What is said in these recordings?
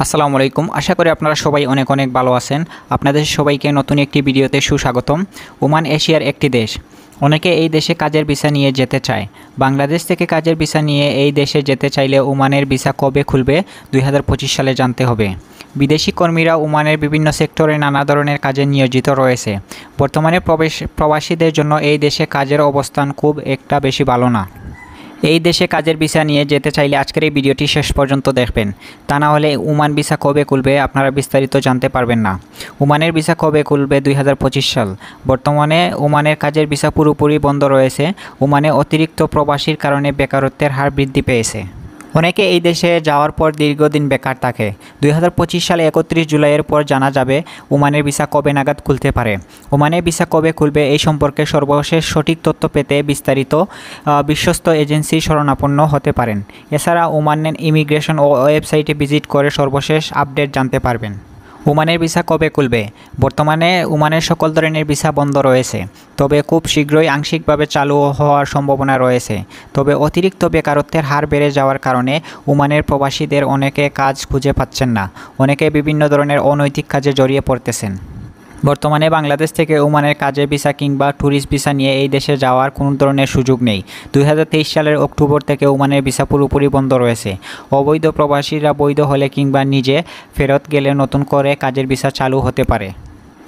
আসসালামু আলাইকুম। আশা করি আপনারা সবাই অনেক অনেক ভালো আছেন। আপনাদের সবাইকে নতুন একটি ভিডিওতে সুস্বাগতম। ওমান এশিয়ার একটি দেশ। অনেকে এই দেশে কাজের ভিসা নিয়ে যেতে চায়। বাংলাদেশ থেকে কাজের ভিসা নিয়ে এই দেশে যেতে চাইলে ওমানের ভিসা কবে খুলবে 2025 সালে জানতে হবে। বিদেশি কর্মীরা ওমানের বিভিন্ন সেক্টরে নানা ধরনের কাজে নিয়োজিত রয়েছে। বর্তমানে প্রবাসীদের জন্য এই দেশে কাজের অবস্থান খুব একটা বেশি ভালো না। এই দেশে কাজের ভিসা নিয়ে যেতে চাইলে আজকের এই ভিডিওটি শেষ পর্যন্ত দেখবেন। তা না হলে ওমান ভিসা কবে খুলবে আপনারা বিস্তারিত জানতে পারবেন না। ওমানের ভিসা কবে খুলবে 2025 সাল। বর্তমানে ওমানের কাজের ভিসা পুরোপুরি বন্ধ রয়েছে। ওমানে অতিরিক্ত প্রবাসীর কারণে বেকারত্বের হার বৃদ্ধি পেয়েছে। অনেকে এই দেশে যাওয়ার পর দীর্ঘদিন বেকার থাকে। 2025 সালে 31 জুলাইয়ের পর জানা যাবে ওমানের ভিসা কবে নাগাদ খুলতে পারে। ওমানের ভিসা কবে খুলবে এই সম্পর্কে সর্বশেষ সঠিক তথ্য পেতে বিস্তারিত বিশ্বস্ত এজেন্সির শরণাপন্ন হতে পারেন। এছাড়া ওমানের ইমিগ্রেশন ও ওয়েবসাইটে ভিজিট করে সর্বশেষ আপডেট জানতে পারবেন। ওমানের ভিসা কবে খুলবে। বর্তমানে ওমানের সকল ধরনের ভিসা বন্ধ রয়েছে, তবে খুব শীঘ্রই আংশিকভাবে চালু হওয়ার সম্ভাবনা রয়েছে। তবে অতিরিক্ত বেকারত্বের হার বেড়ে যাওয়ার কারণে ওমানের প্রবাসীদের অনেকে কাজ খুঁজে পাচ্ছেন না। অনেকে বিভিন্ন ধরনের অনৈতিক কাজে জড়িয়ে পড়তেছেন। বর্তমানে বাংলাদেশ থেকে ওমানের কাজের ভিসা কিংবা ট্যুরিস্ট ভিসা নিয়ে এই দেশে যাওয়ার কোনো ধরনের সুযোগ নেই। 2023 সালের অক্টোবর থেকে ওমানের ভিসা পুরোপুরি বন্ধ রয়েছে। অবৈধ প্রবাসীরা বৈধ হলে কিংবা নিজে ফেরত গেলে নতুন করে কাজের ভিসা চালু হতে পারে।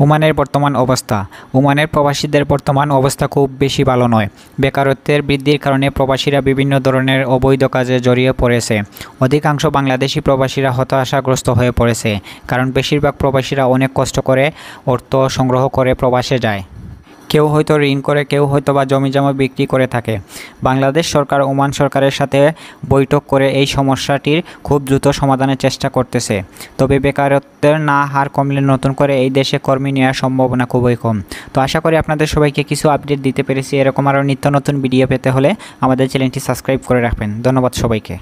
ওমানের বর্তমান অবস্থা। ওমানের প্রবাসীদের বর্তমান অবস্থা খুব বেশি ভালো নয়। বেকারত্বের বৃদ্ধির কারণে প্রবাসীরা বিভিন্ন ধরনের অবৈধ কাজে জড়িয়ে পড়েছে। অধিকাংশ বাংলাদেশি প্রবাসীরা হতাশাগ্রস্ত হয়ে পড়েছে, কারণ বেশিরভাগ প্রবাসীরা অনেক কষ্ট করে অর্থ সংগ্রহ করে প্রবাসে যায়। কেউ হয়তো ঋণ করে, কেউ হয়তো বা জমিজমা বিক্রি করে থাকে। বাংলাদেশ সরকার ওমান সরকারের সাথে বৈঠক করে এই সমস্যাটির খুব দ্রুত সমাধানের চেষ্টা করতেছে। তবে বেকারত্বের হার কমলে নতুন করে এই দেশে কর্মী নেওয়ার সম্ভাবনা খুবই কম। তো আশা করি আপনাদের সবাইকে কিছু আপডেট দিতে পেরেছি। এরকম আরও নিত্য নতুন ভিডিও পেতে হলে আমাদের চ্যানেলটি সাবস্ক্রাইব করে রাখবেন। ধন্যবাদ সবাইকে।